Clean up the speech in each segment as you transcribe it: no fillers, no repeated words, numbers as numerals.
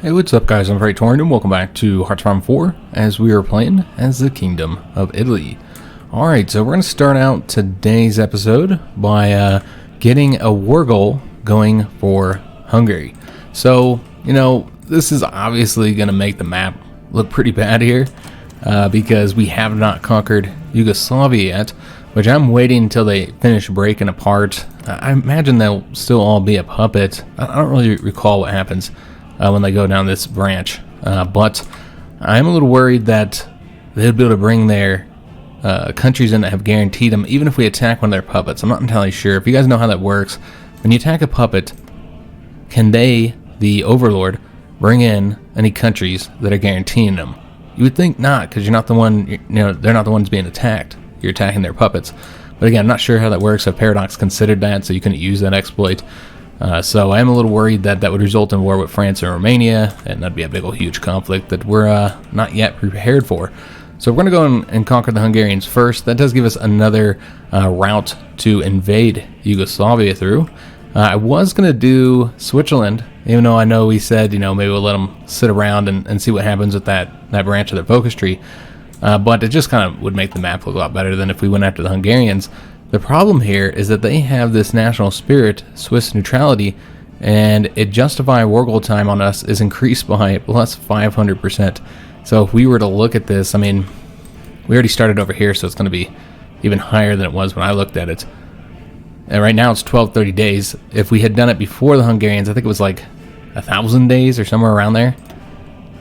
Hey, what's up guys, I'm Praetorian and welcome back to HOI IV as we are playing as the Kingdom of Italy. Alright, so we're going to start out today's episode by getting a war goal going for Hungary. So, you know, this is obviously going to make the map look pretty bad here because we have not conquered Yugoslavia yet, which I'm waiting until they finish breaking apart. I imagine they'll still all be a puppet. I don't really recall what happens when they go down this branch, but I'm a little worried that they'll be able to bring their countries in that have guaranteed them, even if we attack one of their puppets. I'm not entirely sure. If you guys know how that works, when you attack a puppet, can they, the overlord, bring in any countries that are guaranteeing them? You would think not, because you're not the one, you know, they're not the ones being attacked. You're attacking their puppets. But again, I'm not sure how that works. If Paradox considered that, so you couldn't use that exploit. So I am a little worried that that would result in war with France and Romania, and that'd be a big old huge conflict that we're not yet prepared for. So we're going to go and conquer the Hungarians first. That does give us another route to invade Yugoslavia through. I was going to do Switzerland, even though I know we said, you know, maybe we'll let them sit around and see what happens with that branch of their focus tree. But it just kind of would make the map look a lot better than if we went after the Hungarians. The problem here is that they have this national spirit, Swiss neutrality, and it justify war goal time on us is increased by plus 500%. So if we were to look at this, I mean, we already started over here, so it's going to be even higher than it was when I looked at it. And right now it's 1230 days. If we had done it before the Hungarians, I think it was like 1,000 days or somewhere around there.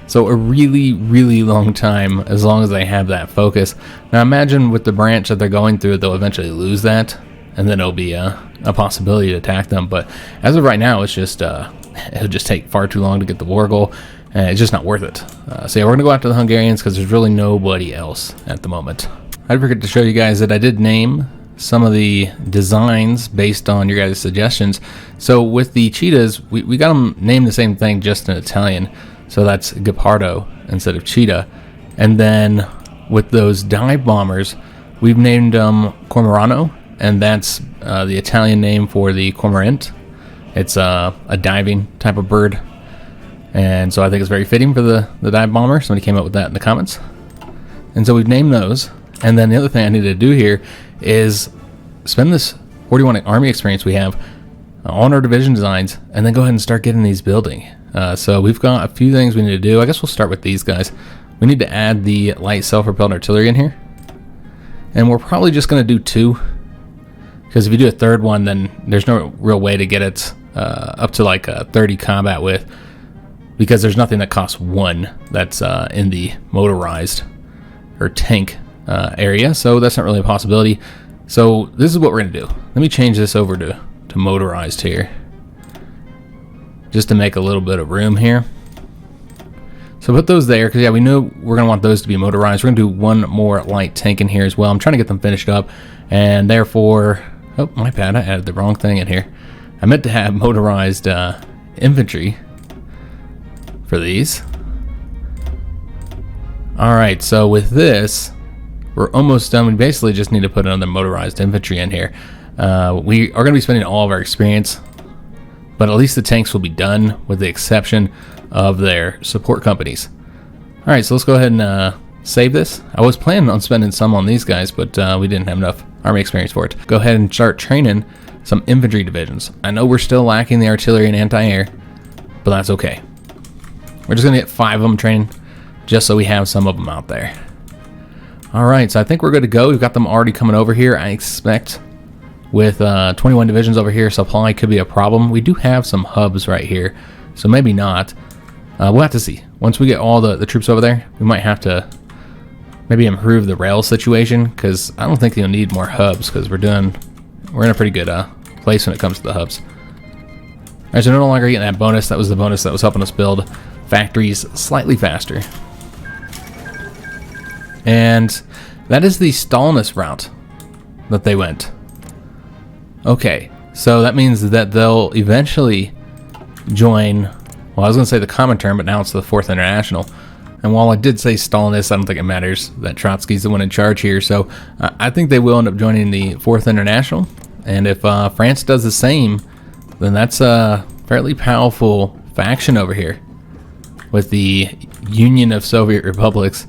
So a really, really long time, as long as they have that focus. Now imagine with the branch that they're going through, they'll eventually lose that, and then it'll be a possibility to attack them. But as of right now, it's just it'll just take far too long to get the war goal, and it's just not worth it. So yeah, we're gonna go after the Hungarians because there's really nobody else at the moment. I'd forget to show you guys that I did name some of the designs based on your guys' suggestions. So with the cheetahs, we got them named the same thing, just in Italian. So that's Gepardo instead of cheetah. And then with those dive bombers, we've named them Cormorano, and that's the Italian name for the cormorant. It's a diving type of bird. And so I think it's very fitting for the dive bomber. Somebody came up with that in the comments. And so we've named those. And then the other thing I need to do here is spend this 41 army experience we have on our division designs, and then go ahead and start getting these building. So we've got a few things we need to do. I guess we'll start with these guys. We need to add the light self-propelled artillery in here. And we're probably just going to do 2. Because if you do a third one, then there's no real way to get it up to like 30 combat with. Because there's nothing that costs 1 that's in the motorized or tank area. So that's not really a possibility. So this is what we're going to do. Let me change this over to motorized here, just to make a little bit of room here. So put those there, because yeah, we know we're going to want those to be motorized. We're going to do 1 more light tank in here as well. I'm trying to get them finished up, and therefore, oh, my bad, I added the wrong thing in here. I meant to have motorized infantry for these. Alright, so with this, we're almost done. We basically just need to put another motorized infantry in here. We are going to be spending all of our experience, but at least the tanks will be done, with the exception of their support companies. Alright, so let's go ahead and save this. I was planning on spending some on these guys, but we didn't have enough army experience for it. Go ahead and start training some infantry divisions. I know we're still lacking the artillery and anti-air, but that's okay. We're just going to get 5 of them training, just so we have some of them out there. Alright, so I think we're good to go. We've got them already coming over here. I expect with 21 divisions over here, supply could be a problem. We do have some hubs right here, so maybe not. We'll have to see. Once we get all the troops over there, we might have to maybe improve the rail situation, because I don't think you'll need more hubs, because we're in a pretty good place when it comes to the hubs. Alright, so no longer getting that bonus. That was the bonus that was helping us build factories slightly faster. And that is the Stalinist route that they went. Okay, so that means that they'll eventually join, well, I was going to say the Comintern, but now it's the 4th International. And while I did say Stalinist, I don't think it matters that Trotsky's the one in charge here. So I think they will end up joining the 4th International. And if France does the same, then that's a fairly powerful faction over here. with the Union of Soviet Republics,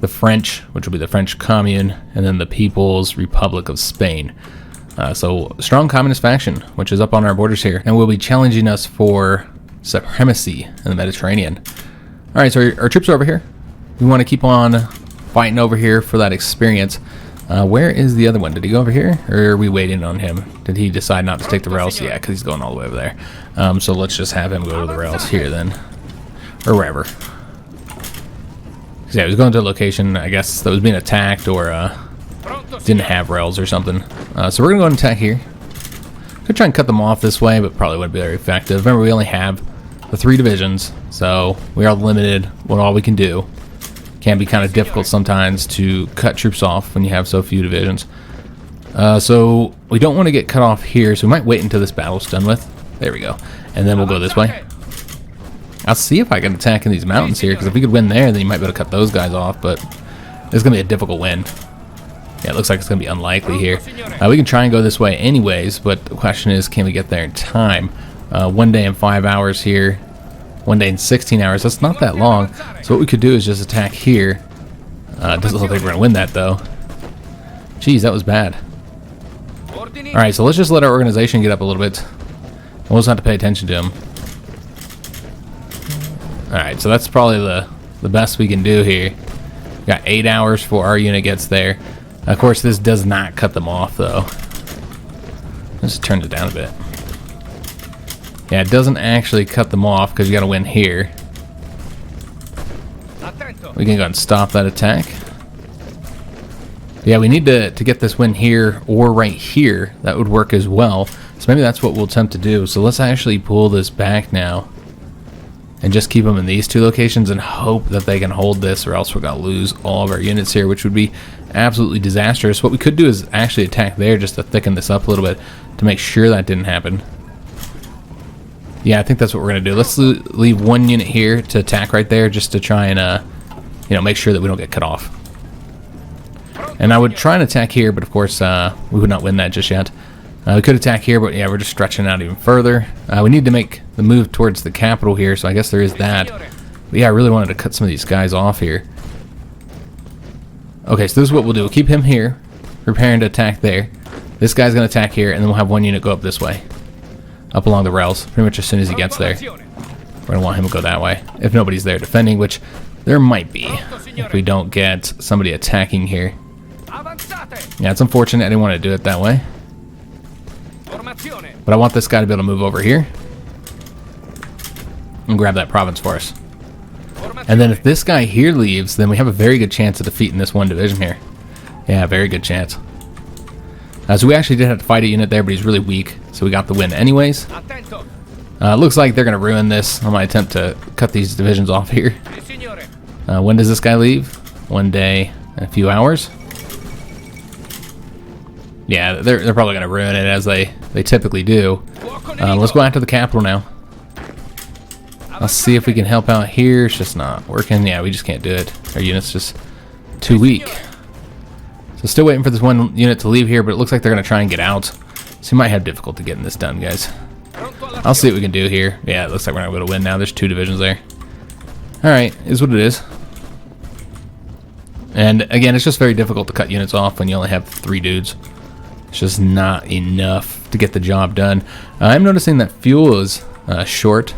the French, which will be the French Commune, and then the People's Republic of Spain. So strong communist faction, which is up on our borders here, and will be challenging us for supremacy in the Mediterranean. All right, so our troops are over here. We want to keep on fighting over here for that experience. Where is the other one? Did he go over here, or are we waiting on him? Did he decide not to take the rails? Yeah, because he's going all the way over there. So let's just have him go to the rails here then, or wherever. Yeah, he was going to a location, I guess, that was being attacked or didn't have rails or something. So we're going to go and attack here. Could try and cut them off this way, but probably wouldn't be very effective. Remember, we only have the 3 divisions, so we are limited with all we can do. Can be kind of difficult sometimes to cut troops off when you have so few divisions. So we don't want to get cut off here, so we might wait until this battle's done with. There we go. And then we'll go this way. I'll see if I can attack in these mountains here, because if we could win there, then you might be able to cut those guys off, but it's going to be a difficult win. Yeah, it looks like it's going to be unlikely here. We can try and go this way anyways, but the question is, can we get there in time? 1 day and 5 hours here. 1 day and 16 hours. That's not that long. So what we could do is just attack here. Doesn't look like we're going to win that, though. Jeez, that was bad. Alright, so let's just let our organization get up a little bit. We'll just have to pay attention to them. Alright, so that's probably the best we can do here. Got 8 hours before our unit gets there. Of course, this does not cut them off, though. Let's turn it down a bit. Yeah, it doesn't actually cut them off because you got to win here. We can go and stop that attack. Yeah, we need to get this win here or right here. That would work as well. So maybe that's what we'll attempt to do. So let's actually pull this back now and just keep them in these 2 locations and hope that they can hold this, or else we're going to lose all of our units here, which would be absolutely disastrous. What we could do is actually attack there just to thicken this up a little bit to make sure that didn't happen. Yeah, I think that's what we're going to do. Let's leave 1 unit here to attack right there just to try and, make sure that we don't get cut off. And I would try and attack here, but of course, we would not win that just yet. We could attack here, but yeah, we're just stretching out even further. We need to make the move towards the capital here, so I guess there is that. But yeah, I really wanted to cut some of these guys off here. Okay, so this is what we'll do. We'll keep him here, preparing to attack there. This guy's going to attack here, and then we'll have 1 unit go up this way. Up along the rails, pretty much as soon as he gets there. We're going to want him to go that way, if nobody's there defending, which there might be, if we don't get somebody attacking here. Yeah, it's unfortunate. I didn't want to do it that way. But I want this guy to be able to move over here and grab that province for us. And then if this guy here leaves, then we have a very good chance of defeating this 1 division here. Yeah, very good chance. So we actually did have to fight a unit there, but he's really weak, so we got the win anyways. Looks like they're going to ruin this on my attempt to cut these divisions off here. When does this guy leave? 1 day and a few hours. Yeah, they're probably going to ruin it, as they typically do. Let's go after the capital now. Let's see if we can help out here. It's just not working. Yeah, we just can't do it. Our unit's just too weak. So still waiting for this 1 unit to leave here, but it looks like they're going to try and get out. So we might have difficulty getting this done, guys. I'll see what we can do here. Yeah, it looks like we're not going to win now. There's 2 divisions there. Alright, is what it is. And again, it's just very difficult to cut units off when you only have 3 dudes. It's just not enough to get the job done. I'm noticing that fuel is short.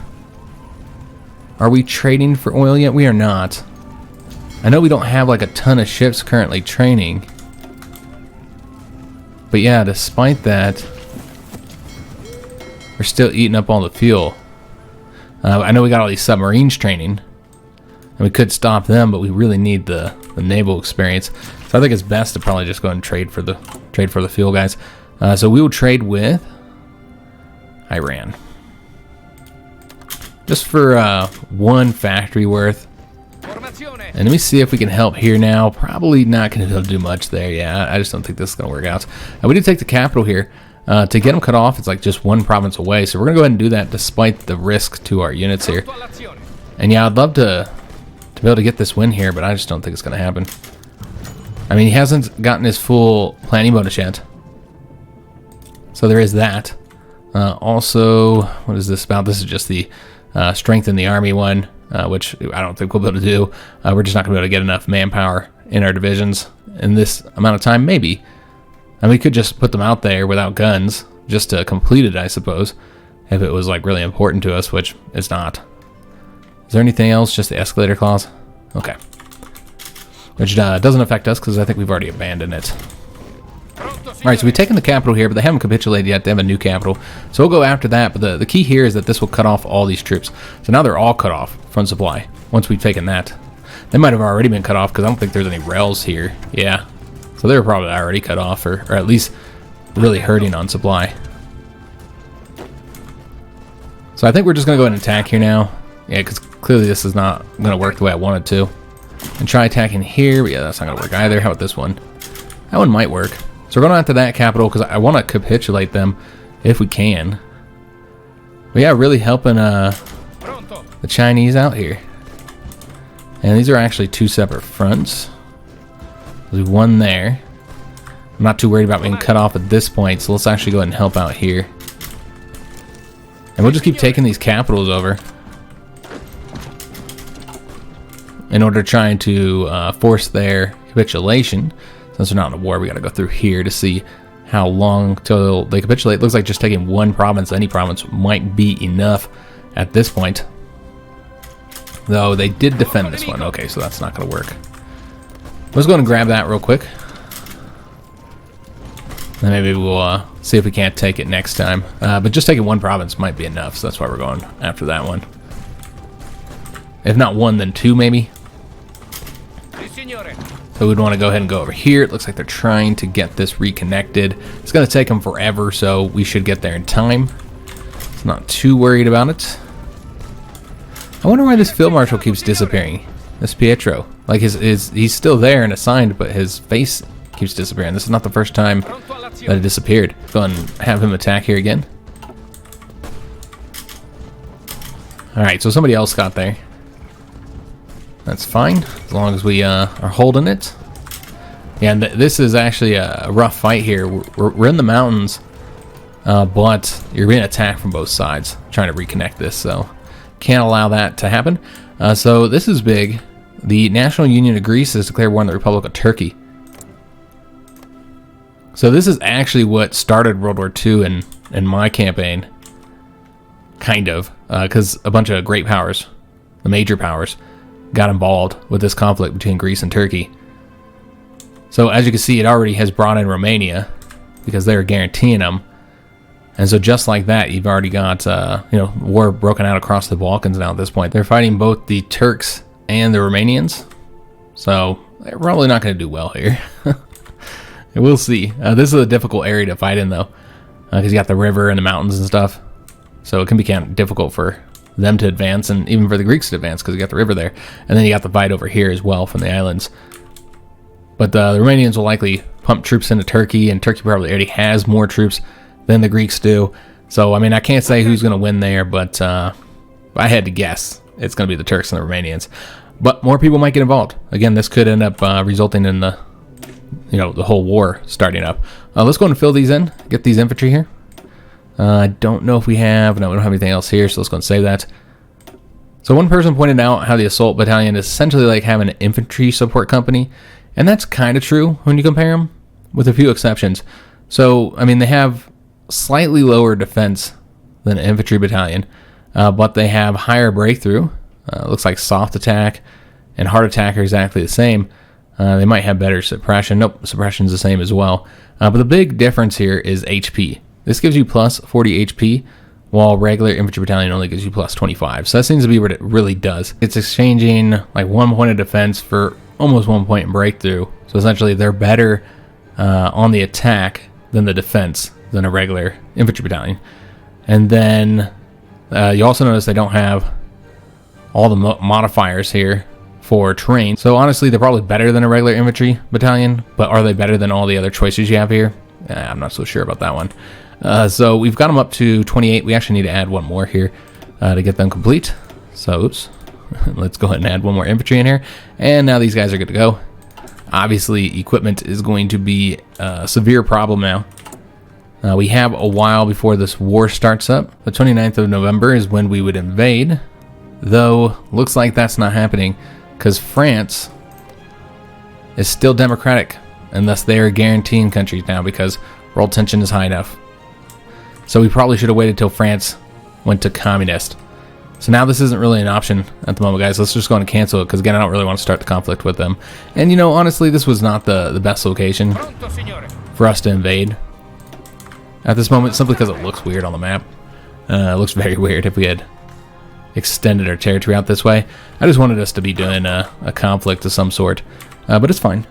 Are we trading for oil yet? We are not. I know we don't have like a ton of ships currently training. But yeah, despite that, we're still eating up all the fuel. I know we got all these submarines training, and we could stop them, but we really need the naval experience. So I think it's best to probably just go and trade for the fuel, guys. So we will trade with Iran, just for 1 factory worth. And let me see if we can help here now. Probably not going to be able to do much there. Yeah, I just don't think this is going to work out. We did take the capital here. To get them cut off, it's like just 1 province away. So we're going to go ahead and do that despite the risk to our units here. And yeah, I'd love to be able to get this win here, but I just don't think it's going to happen. I mean, he hasn't gotten his full planning bonus yet. So there is that. Also, what is this about? This is just the strength in the army one. which I don't think we'll be able to do. We're just not going to be able to get enough manpower in our divisions in this amount of time, maybe. And we could just put them out there without guns, just to complete it, I suppose, if it was like really important to us, which it's not. Is there anything else? Just the escalator clause? Okay. Which doesn't affect us, because I think we've already abandoned it. Alright, so we've taken the capital here, but they haven't capitulated yet. They have a new capital. So we'll go after that, but the key here is that this will cut off all these troops. So now they're all cut off from supply, once we've taken that. They might have already been cut off, because I don't think there's any rails here. Yeah. So they were probably already cut off, or at least really hurting on supply. So I think we're just going to go ahead and attack here now. Yeah, because clearly this is not going to work the way I want it to. And try attacking here, but yeah, that's not going to work either. How about this one? That one might work. So we're going after that capital, because I want to capitulate them if we can. But yeah, really helping the Chinese out here. And these are actually two separate fronts. There's one there. I'm not too worried about being cut off at this point, so let's actually go ahead and help out here. And we'll just keep taking these capitals over in order to try to force their capitulation. Since they're not in a war, we got to go through here to see how long till they capitulate. Looks like just taking one province, any province, might be enough at this point. Though they did defend this one. Okay, so that's not going to work. Let's go ahead and grab that real quick. Then maybe we'll see if we can't take it next time. But just taking one province might be enough, so that's why we're going after that one. If not one, then two, maybe. So we'd want to go ahead and go over here. It looks like they're trying to get this reconnected. It's going to take them forever, so we should get there in time. It's not too worried about it. I wonder why this field marshal keeps disappearing. This Pietro. Like, he's still there and assigned, but his face keeps disappearing. This is not the first time that it disappeared. Go and have him attack here again. Alright, so somebody else got there. That's fine, as long as we are holding it. Yeah, and this is actually a rough fight here. We're in the mountains, but you're being attacked from both sides, trying to reconnect this, so can't allow that to happen. So this is big. The National Union of Greece has declared war on the Republic of Turkey. So this is actually what started World War II in my campaign. Kind of. Because a bunch of great powers, the major powers, got involved with this conflict between Greece and Turkey. So as you can see, it already has brought in Romania, because they're guaranteeing them. And so just like that, you've already got war broken out across the Balkans now at this point. They're fighting both the Turks and the Romanians. So they're probably not going to do well here. We'll see. This is a difficult area to fight in, though, because you got the river and the mountains and stuff. So it can be kind of difficult for them to advance, and even for the Greeks to advance, because you got the river there. And then you got the fight over here as well from the islands. But the Romanians will likely pump troops into Turkey, and Turkey probably already has more troops than the Greeks do. So, I mean, I can't say who's going to win there, but I had to guess it's going to be the Turks and the Romanians. But more people might get involved. Again, this could end up resulting in the whole war starting up. Let's go and fill these in, get these infantry here. I don't know if we have, no, we don't have anything else here, so let's go and save that. So one person pointed out how the assault battalion is essentially like having an infantry support company, and that's kind of true when you compare them, with a few exceptions. So, I mean, they have slightly lower defense than an infantry battalion, but they have higher breakthrough. Looks like soft attack and hard attack are exactly the same. They might have better suppression. Nope, suppression's the same as well. But the big difference here is HP. This gives you plus 40 HP, while regular infantry battalion only gives you plus 25. So that seems to be what it really does. It's exchanging like 1 point of defense for almost 1 point in breakthrough. So essentially they're better on the attack than the defense than a regular infantry battalion. And then you also notice they don't have all the modifiers here for terrain. So honestly, they're probably better than a regular infantry battalion, but are they better than all the other choices you have here? I'm not so sure about that one. So we've got them up to 28. We actually need to add one more here to get them complete. So, oops. Let's go ahead and add one more infantry in here. And now these guys are good to go. Obviously, equipment is going to be a severe problem now. We have a while before this war starts up. The 29th of November is when we would invade. Though, looks like that's not happening because France is still democratic, and thus they are guaranteeing countries now because world tension is high enough. So we probably should have waited till France went to communist. So now this isn't really an option at the moment, guys. Let's just go and cancel it because, again, I don't really want to start the conflict with them. And, you know, honestly, this was not the best location for us to invade at this moment, simply because it looks weird on the map. It looks very weird if we had extended our territory out this way. I just wanted us to be doing a conflict of some sort, but it's fine.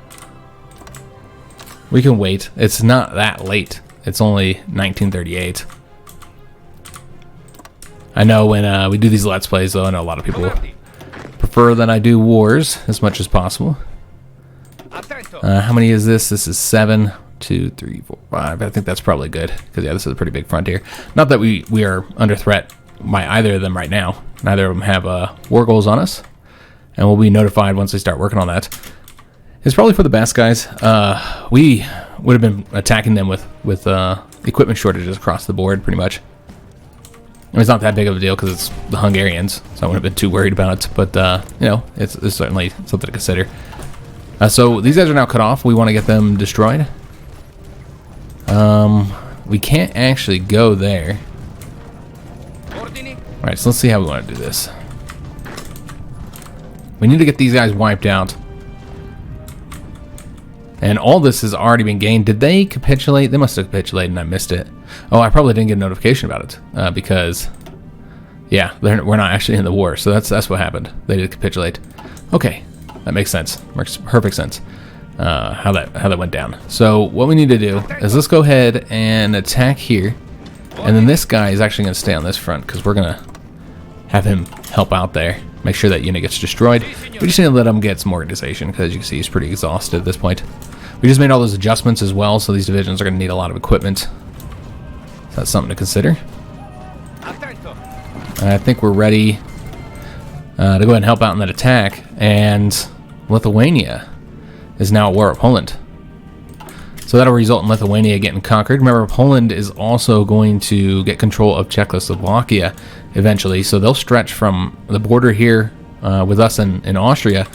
We can wait. It's not that late. It's only 1938. I know when we do these Let's Plays, though, I know a lot of people prefer that I do wars as much as possible. How many is this? This is 7, 2, 3, 4, 5. I think that's probably good, because, yeah, this is a pretty big frontier. Not that we are under threat by either of them right now. Neither of them have war goals on us, and we'll be notified once they start working on that. It's probably for the best, guys. We would have been attacking them with equipment shortages across the board, pretty much. It's not that big of a deal because it's the Hungarians, so I wouldn't have been too worried about it. But, you know, it's certainly something to consider. So these guys are now cut off. We want to get them destroyed. We can't actually go there. Alright, so let's see how we want to do this. We need to get these guys wiped out. And all this has already been gained. Did they capitulate? They must have capitulated and I missed it. Oh, I probably didn't get a notification about it. Because, yeah, we're not actually in the war. So that's what happened. They did capitulate. Okay, that makes sense. Makes perfect sense. How that went down. So what we need to do is let's go ahead and attack here. And then this guy is actually going to stay on this front because we're going to have him help out there. Make sure that unit gets destroyed. We just need to let him get some organization because, as you can see, he's pretty exhausted at this point. We just made all those adjustments as well, so these divisions are going to need a lot of equipment. So that's something to consider. I think we're ready to go ahead and help out in that attack. And Lithuania is now at war with Poland. So that'll result in Lithuania getting conquered. Remember, Poland is also going to get control of Czechoslovakia eventually. So they'll stretch from the border here with us in Austria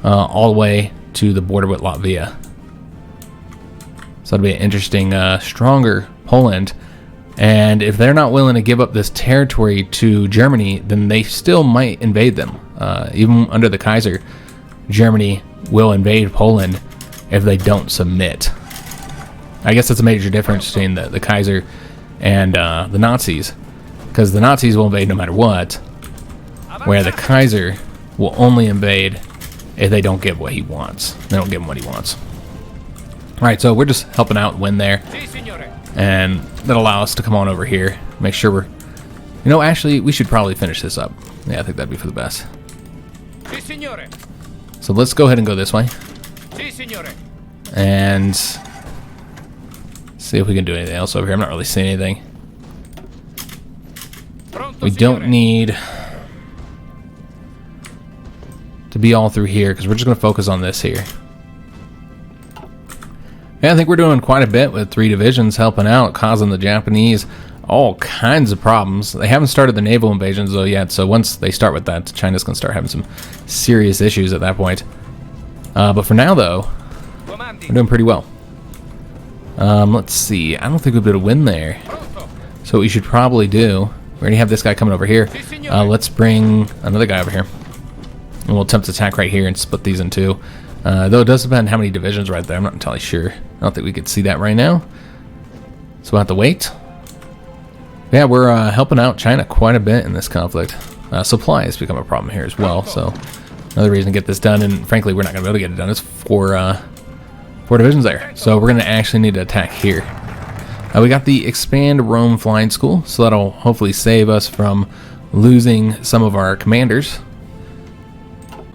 all the way to the border with Latvia. So it'll be an interesting, stronger Poland. And if they're not willing to give up this territory to Germany, then they still might invade them. Even under the Kaiser, Germany will invade Poland if they don't submit. I guess that's a major difference between the Kaiser and the Nazis, because the Nazis will invade no matter what, where the Kaiser will only invade if they don't get what he wants. They don't give him what he wants. Alright, so we're just helping out win there, and that'll allow us to come on over here, make sure we're... You know, actually, we should probably finish this up. Yeah, I think that'd be for the best. So let's go ahead and go this way. And see if we can do anything else over here. I'm not really seeing anything. We don't need to be all through here because we're just going to focus on this here. Yeah, I think we're doing quite a bit with 3 divisions helping out, causing the Japanese all kinds of problems. They haven't started the naval invasions though yet, so once they start with that, China's going to start having some serious issues at that point. But for now though, we're doing pretty well. Let's see. I don't think we'll be able to win there. So what we should probably do, we already have this guy coming over here. Let's bring another guy over here. And we'll attempt to attack right here and split these in 2. Though it does depend how many divisions right there. I'm not entirely sure. I don't think we could see that right now. So we'll have to wait. Yeah, we're helping out China quite a bit in this conflict. Supply has become a problem here as well. So another reason to get this done. And frankly, we're not going to be able to get it done. It's 4 divisions there. So we're going to actually need to attack here. We got the Expand Rome Flying School. So that'll hopefully save us from losing some of our commanders.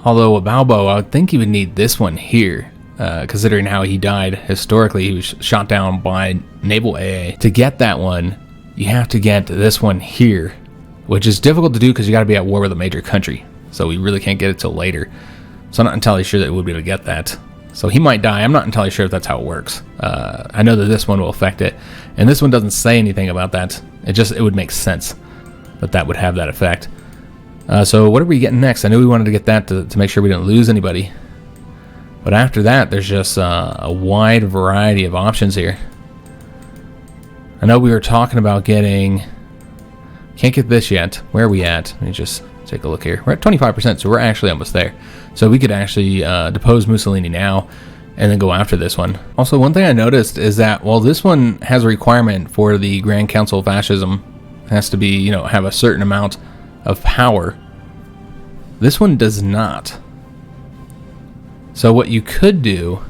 Although a Balbo, I would think he would need this one here, considering how he died historically. He was shot down by naval AA. To get that one, you have to get this one here, which is difficult to do because you got to be at war with a major country. So we really can't get it till later. So I'm not entirely sure that we'll be able to get that. So he might die. I'm not entirely sure if that's how it works. I know that this one will affect it, and this one doesn't say anything about that. It would make sense that that would have that effect. So what are we getting next? I knew we wanted to get that to make sure we didn't lose anybody. But after that, there's just a wide variety of options here. I know we were talking about getting... Can't get this yet. Where are we at? Let me just take a look here. We're at 25%, so we're actually almost there. So we could actually depose Mussolini now and then go after this one. Also, one thing I noticed is that while this one has a requirement for the Grand Council of Fascism, it has to be, you know, have a certain amount of power, this one does not. So what you could do,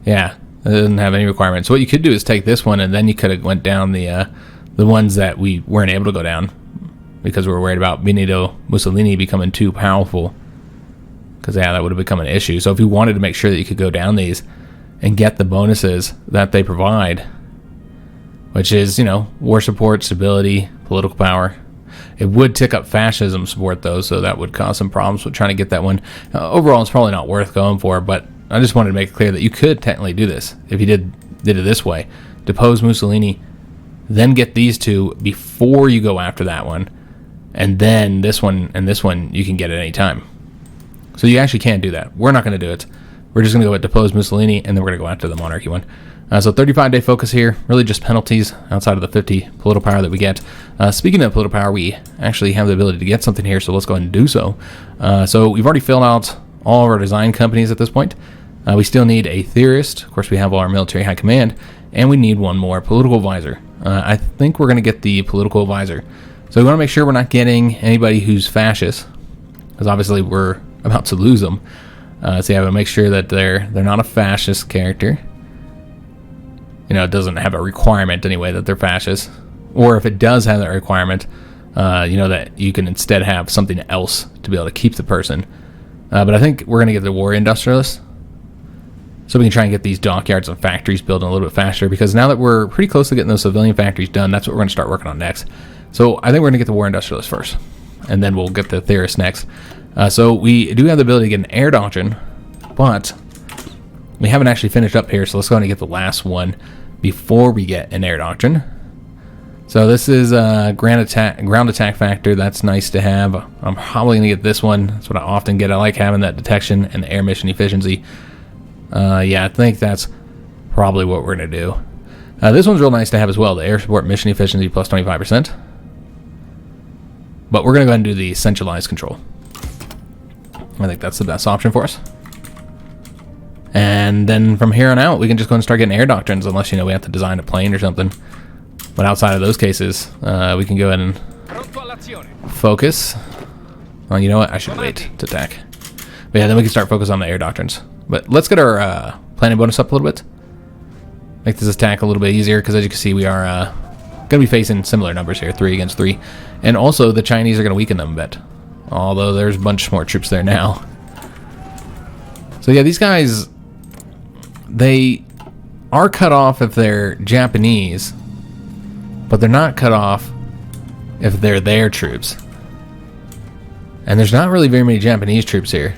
yeah, it doesn't have any requirements. So what you could do is take this one, and then you could have went down the ones that we weren't able to go down because we were worried about Benito Mussolini becoming too powerful. Because, yeah, that would have become an issue. So if you wanted to make sure that you could go down these and get the bonuses that they provide, which is, you know, war support, stability, political power. It would tick up fascism support, though, so that would cause some problems with trying to get that one. Overall, it's probably not worth going for, but I just wanted to make it clear that you could technically do this if you did it this way. Depose Mussolini, then get these two before you go after that one, and then this one and this one you can get at any time. So you actually can't do that. We're not going to do it. We're just going to go with depose Mussolini, and then we're going to go after the monarchy one. So 35-day focus here, really just penalties outside of the 50 political power that we get. Speaking of political power, we actually have the ability to get something here, so let's go ahead and do so. So we've already filled out all of our design companies at this point. We still need a theorist. Of course, we have all our military high command, and we need one more political advisor. I think we're going to get the political advisor. So we want to make sure we're not getting anybody who's fascist, because obviously we're about to lose them. So yeah, we'll make sure that they're not a fascist character. You know, it doesn't have a requirement anyway that they're fascist. Or if it does have that requirement, you know, that you can instead have something else to be able to keep the person. But I think we're going to get the war industrialist, so we can try and get these dockyards and factories building a little bit faster, because now that we're pretty close to getting those civilian factories done, that's what we're going to start working on next. So I think we're going to get the war industrialist first, and then we'll get the theorist next. So we do have the ability to get an air doctrine, but we haven't actually finished up here, so let's go ahead and get the last one before we get an air doctrine. So this is a ground attack factor. That's nice to have. I'm probably going to get this one. That's what I often get. I like having that detection and the air mission efficiency. Yeah, I think that's probably what we're going to do. This one's real nice to have as well. The air support mission efficiency plus 25%. But we're going to go ahead and do the centralized control. I think that's the best option for us. And then from here on out, we can just go and start getting air doctrines, unless, you know, we have to design a plane or something. But outside of those cases, we can go ahead and focus. Oh, you know what? I should wait to attack. But yeah, then we can start focus on the air doctrines. But let's get our planning bonus up a little bit. Make this attack a little bit easier, because as you can see, we are going to be facing similar numbers here, 3 against 3. And also, the Chinese are going to weaken them a bit. Although there's a bunch more troops there now. So yeah, these guys, they are cut off if they're Japanese, but they're not cut off if they're their troops. And there's not really very many Japanese troops here.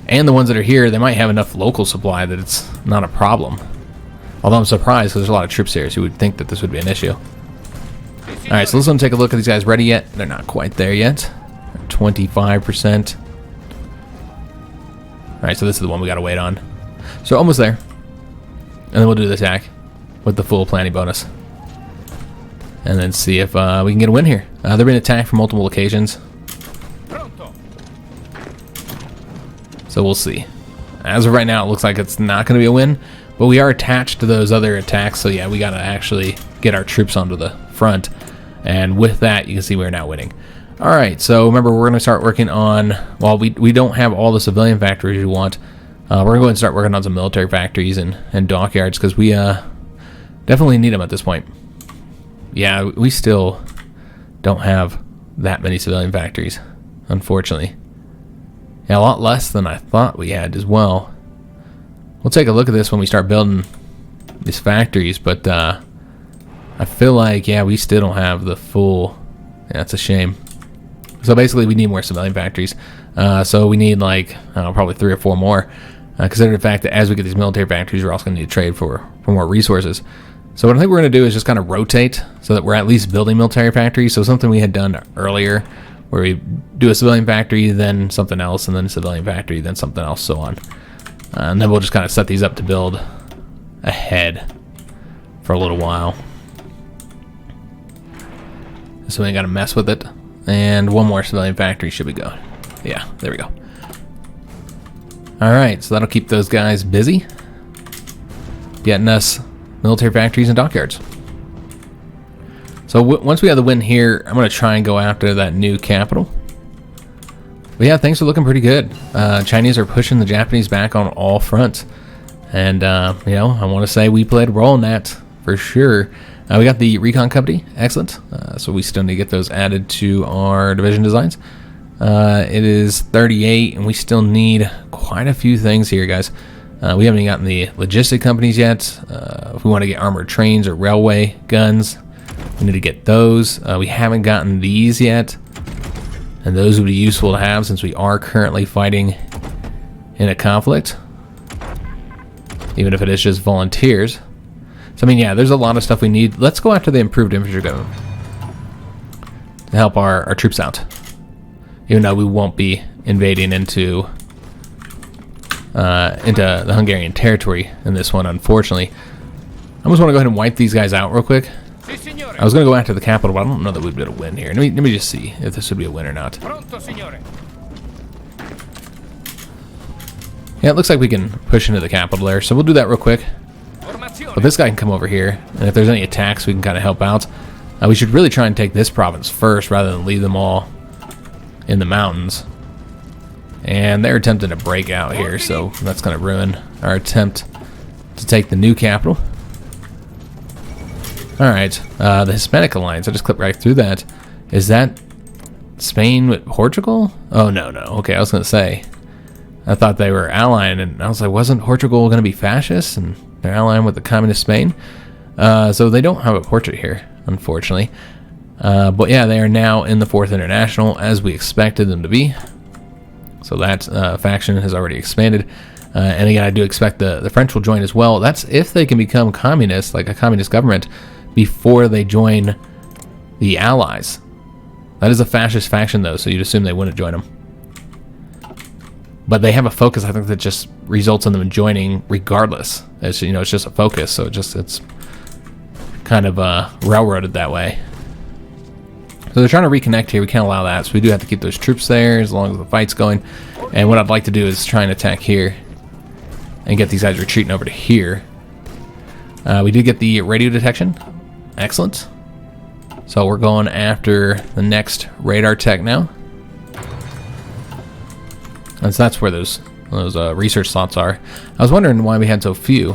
And the ones that are here, they might have enough local supply that it's not a problem. Although I'm surprised, because there's a lot of troops here, so you would think that this would be an issue. Alright, so let's take a look at these guys ready yet. They're not quite there yet. 25%. Alright, so this is the one we gotta wait on. So almost there. And then we'll do the attack with the full planning bonus. And then see if we can get a win here. They're being attacked from multiple locations. So we'll see. As of right now, it looks like it's not going to be a win. But we are attached to those other attacks. So yeah, we got to actually get our troops onto the front. And with that, you can see we're now winning. Alright, so remember, we're going to start working on... Well, we don't have all the civilian factories we want. We're going to go ahead and start working on some military factories and dockyards, because we definitely need them at this point. Yeah, we still don't have that many civilian factories, unfortunately. Yeah, a lot less than I thought we had as well. We'll take a look at this when we start building these factories, but I feel like, yeah, we still don't have the full... Yeah, that's a shame. So basically, we need more civilian factories. So we need, like, I don't know, probably 3 or 4 more. Considering the fact that as we get these military factories, we're also going to need to trade for more resources. So what I think we're going to do is just kind of rotate so that we're at least building military factories. So something we had done earlier where we do a civilian factory, then something else, and then a civilian factory, then something else, so on. And then we'll just kind of set these up to build ahead for a little while. So we ain't got to mess with it. And one more civilian factory should be going. Yeah, there we go. Alright, so that'll keep those guys busy, getting us military factories and dockyards. So once we have the win here, I'm going to try and go after that new capital. But yeah, things are looking pretty good. Chinese are pushing the Japanese back on all fronts. And, you know, I want to say we played a role in that for sure. We got the recon company. Excellent. So we still need to get those added to our division designs. It is 38, and we still need quite a few things here, guys. We haven't even gotten the logistic companies yet. If we want to get armored trains or railway guns, we need to get those. We haven't gotten these yet, and those would be useful to have since we are currently fighting in a conflict, even if it is just volunteers. So I mean, yeah, there's a lot of stuff we need. Let's go after the improved infantry gun to help our troops out, even though we won't be invading into the Hungarian territory in this one, unfortunately. I just want to go ahead and wipe these guys out real quick. I was going to go after the capital, but I don't know that we'd be able to win here. Let me just see if this would be a win or not. Yeah, it looks like we can push into the capital there, so we'll do that real quick. But this guy can come over here, and if there's any attacks, we can kind of help out. We should really try and take this province first rather than leave them all in the mountains. And they're attempting to break out here, so that's going to ruin our attempt to take the new capital. Alright, the Hispanic Alliance, I just clipped right through that. Is that Spain with Portugal? Oh, no. Okay, I was going to say, I thought they were allying, and I was like, wasn't Portugal going to be fascist? And they're allying with the communist Spain? So they don't have a portrait here, unfortunately. But yeah, they are now in the 4th International, as we expected them to be. So that faction has already expanded. And again, I do expect the French will join as well. That's if they can become communist, like a communist government, before they join the Allies. That is a fascist faction, though, so you'd assume they wouldn't join them. But they have a focus, I think, that just results in them joining regardless. It's, you know, it's just a focus, so it's kind of railroaded that way. So they're trying to reconnect here. We can't allow that, so we do have to keep those troops there as long as the fight's going. And what I'd like to do is try and attack here and get these guys retreating over to here. We did get the radio detection. Excellent. So we're going after the next radar tech now. And so that's where those research slots are. I was wondering why we had so few.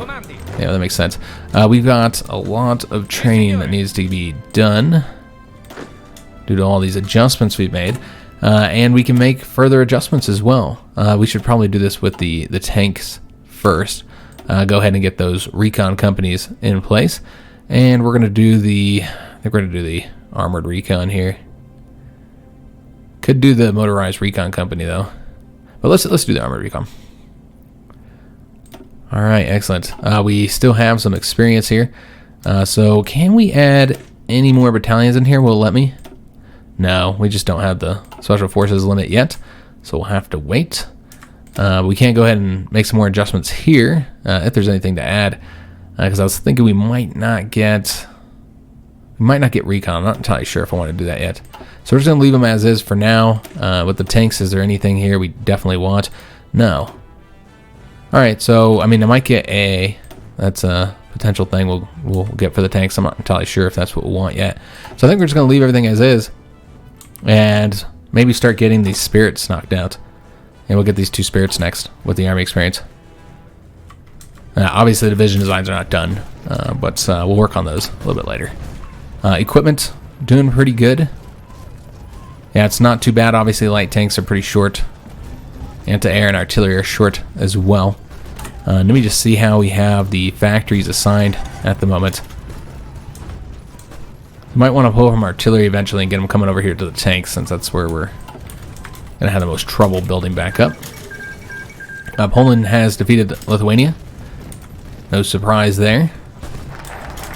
Yeah, that makes sense. We've got a lot of training that needs to be done due to all these adjustments we've made. And we can make further adjustments as well. We should probably do this with the tanks first. Go ahead and get those recon companies in place. And we're going to do I think we're going to do the armored recon here. Could do the motorized recon company, though. But let's do the armored recon. All right, excellent. We still have some experience here. So can we add any more battalions in here? Will it let me? No, we just don't have the special forces limit yet. So we'll have to wait. We can go ahead and make some more adjustments here if there's anything to add. Because I was thinking we might not get recon. I'm not entirely sure if I want to do that yet. So we're just going to leave them as is for now. With the tanks, is there anything here we definitely want? No. Alright, so, I mean, I might get A. That's a potential thing we'll get for the tanks. I'm not entirely sure if that's what we want yet. So I think we're just going to leave everything as is. And maybe start getting these spirits knocked out. And we'll get these 2 spirits next with the army experience. Obviously, the division designs are not done, but we'll work on those a little bit later. Equipment, doing pretty good. Yeah, it's not too bad. Obviously, light tanks are pretty short. Anti-air and artillery are short as well. Let me just see how we have the factories assigned at the moment. You might want to pull from artillery eventually and get them coming over here to the tanks, since that's where we're going to have the most trouble building back up. Poland has defeated Lithuania. No surprise there.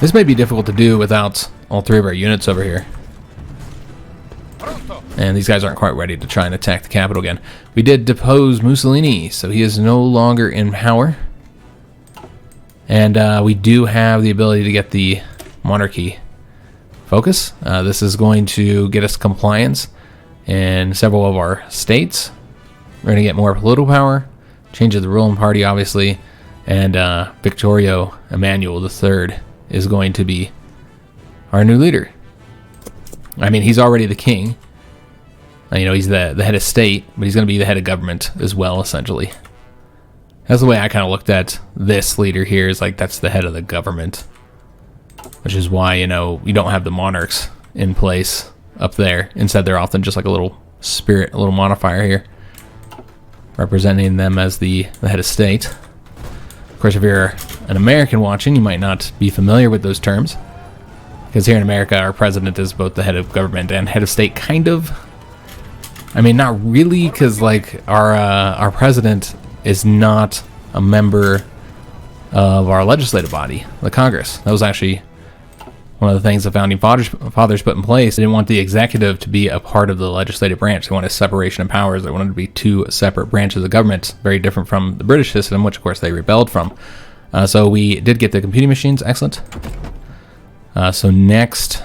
This may be difficult to do without all 3 of our units over here. And these guys aren't quite ready to try and attack the capital again. We did depose Mussolini, so he is no longer in power. And we do have the ability to get the monarchy focus. This is going to get us compliance in several of our states. We're going to get more political power, change of the ruling party, obviously, and Victor Emmanuel III is going to be our new leader. I mean, he's already the king. You know, he's the head of state, but he's going to be the head of government as well, essentially. That's the way I kind of looked at this leader here, is like that's the head of the government. Which is why, you know, you don't have the monarchs in place up there. Instead, they're often just like a little spirit, a little modifier here, representing them as the head of state. Of course, if you're an American watching, you might not be familiar with those terms. Because here in America, our president is both the head of government and head of state, kind of. I mean, not really, because like our president is not a member of our legislative body, the Congress. That was actually one of the things the founding fathers put in place. They didn't want the executive to be a part of the legislative branch. They wanted separation of powers. They wanted to be two separate branches of government, very different from the British system, which of course they rebelled from. So we did get the computing machines, excellent. So next,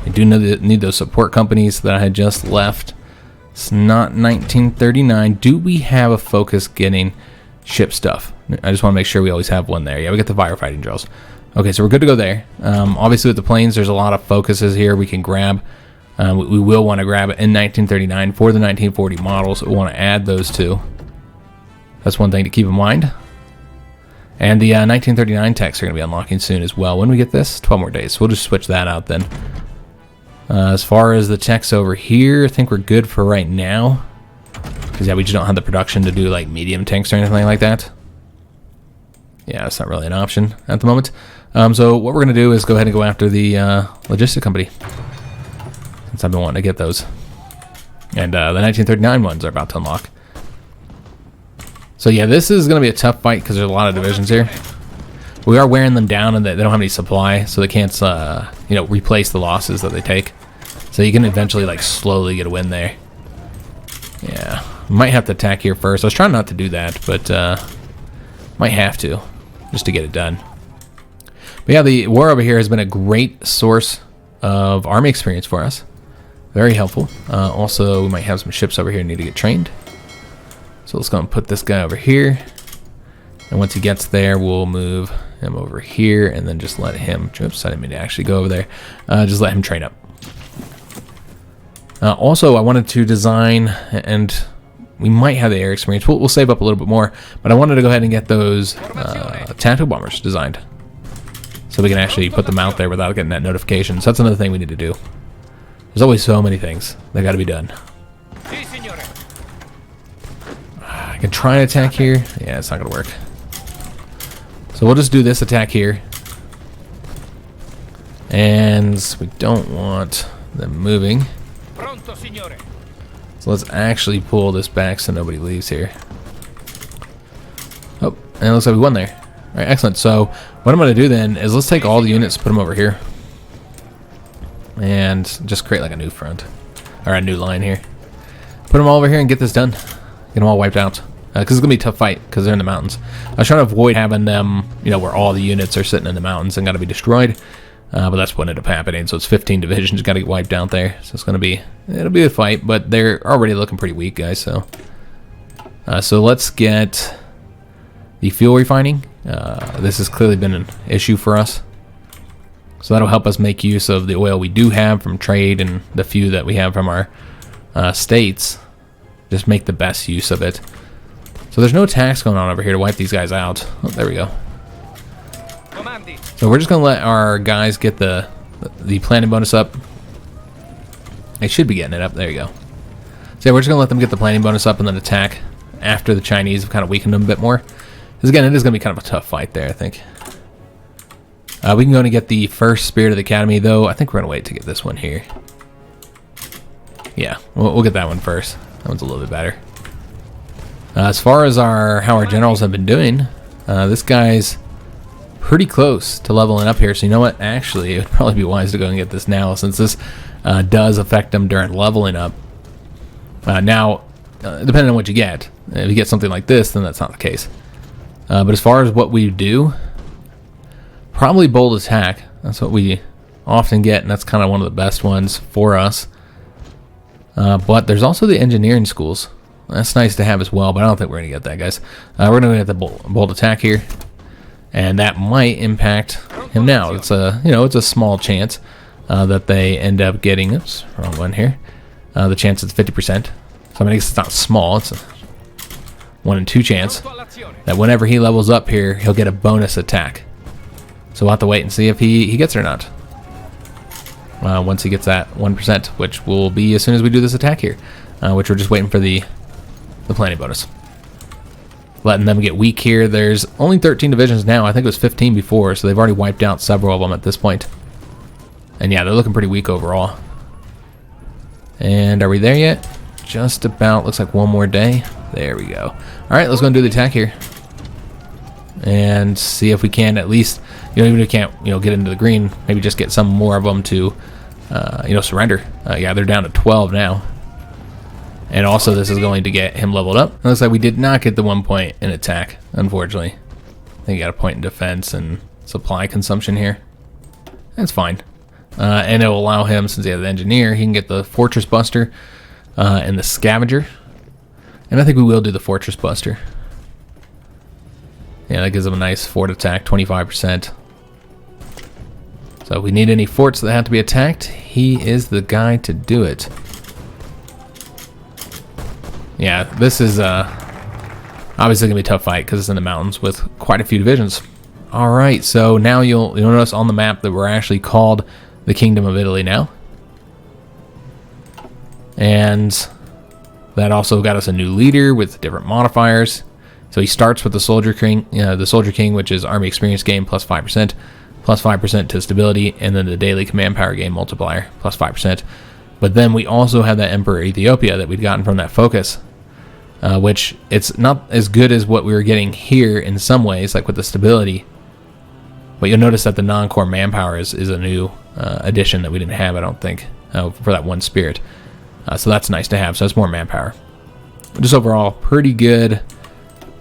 we do need those support companies that I had just left. It's not 1939. Do we have a focus getting ship stuff? I just want to make sure we always have one there. Yeah, we got the firefighting drills. Okay, so we're good to go there. Obviously with the planes, there's a lot of focuses here we can grab. We will want to grab it in 1939 for the 1940 models. We want to add those two. That's one thing to keep in mind. And the 1939 techs are going to be unlocking soon as well. When we get this, 12 more days. So we'll just switch that out then. As far as the techs over here, I think we're good for right now. Because yeah, we just don't have the production to do like medium tanks or anything like that. Yeah, it's not really an option at the moment. So what we're going to do is go ahead and go after the logistic company, since I've been wanting to get those. And the 1939 ones are about to unlock. So yeah, this is going to be a tough fight because there's a lot of divisions here. We are wearing them down and they don't have any supply, so they can't you know, replace the losses that they take. So you can eventually like slowly get a win there. Yeah, might have to attack here first. I was trying not to do that, but might have to, just to get it done. But yeah, the war over here has been a great source of army experience for us. Very helpful. Also, we might have some ships over here that need to get trained. So let's go and put this guy over here. And once he gets there, we'll move him over here and then just let him, oops, I didn't mean to actually go over there. Just let him train up. Also, I wanted to design, and we might have the air experience. We'll save up a little bit more, but I wanted to go ahead and get those tactical bombers designed, so we can actually put them out there without getting that notification. So that's another thing we need to do. There's always so many things that got to be done. I can try and attack here. Yeah, it's not going to work. So we'll just do this attack here. And we don't want them moving. So let's actually pull this back so nobody leaves here. Oh, and it looks like we won there. All right, excellent. So what I'm going to do then is let's take all the units, put them over here, and just create like a new front, or a new line here. Put them all over here and get this done. Get them all wiped out. Because it's going to be a tough fight because they're in the mountains. I was trying to avoid having them, you know, where all the units are sitting in the mountains and got to be destroyed. But that's what ended up happening. So it's 15 divisions got to get wiped out there. So it's going to be, it'll be a fight, but they're already looking pretty weak, guys. So so let's get the fuel refining. This has clearly been an issue for us. So that'll help us make use of the oil we do have from trade and the few that we have from our states. Just make the best use of it. So there's no tax going on over here to wipe these guys out. Oh, there we go. So we're just going to let our guys get the planning bonus up. They should be getting it up. There you go. So yeah, we're just going to let them get the planning bonus up and then attack after the Chinese have kind of weakened them a bit more. Because again, it is going to be kind of a tough fight there, I think. We can go and get the first Spirit of the Academy, though. I think we're going to wait to get this one here. Yeah, we'll get that one first. That one's a little bit better. As far as how our generals have been doing, this guy's pretty close to leveling up here. So you know what? Actually, it would probably be wise to go and get this now, since this does affect them during leveling up. Now, depending on what you get, if you get something like this, then that's not the case. But as far as what we do, probably bold attack. That's what we often get, and that's kind of one of the best ones for us. But there's also the engineering schools. That's nice to have as well, but I don't think we're going to get that, guys. We're going to get the bold attack here, and that might impact him now. It's a, it's a small chance that they end up getting. Oops, wrong one here. The chance is 50%. So I mean, it's not small. It's a 1 in 2 chance that whenever he levels up here, he'll get a bonus attack. So we'll have to wait and see if he gets it or not. Once he gets that 1%, which will be as soon as we do this attack here, which we're just waiting for the planning bonus. Letting them get weak here. There's only 13 divisions now. I think it was 15 before, so they've already wiped out several of them at this point. And yeah, they're looking pretty weak overall. And are we there yet? Just about. Looks like one more day. There we go. All right, let's go and do the attack here. And see if we can at least, even if we can't, get into the green, maybe just get some more of them to, surrender. Yeah, they're down to 12 now. And also, this is going to get him leveled up. It looks like we did not get the 1 point in attack, unfortunately. I think he got a point in defense and supply consumption here. That's fine. And it will allow him, since he has the engineer, he can get the fortress buster and the scavenger. And I think we will do the fortress buster. Yeah, that gives him a nice fort attack, 25%. So if we need any forts that have to be attacked, he is the guy to do it. Yeah, this is obviously going to be a tough fight because it's in the mountains with quite a few divisions. Alright, so now you'll notice on the map that we're actually called the Kingdom of Italy now. And that also got us a new leader with different modifiers. So he starts with the Soldier King, which is Army Experience gain plus 5%, plus 5% to stability, and then the Daily Command Power gain multiplier, plus 5%. But then we also have that Emperor Ethiopia that we'd gotten from that focus, which it's not as good as what we were getting here in some ways, like with the stability. But you'll notice that the non-core manpower is a new addition that we didn't have, I don't think, for that one spirit. So that's nice to have. So that's more manpower. Just overall, pretty good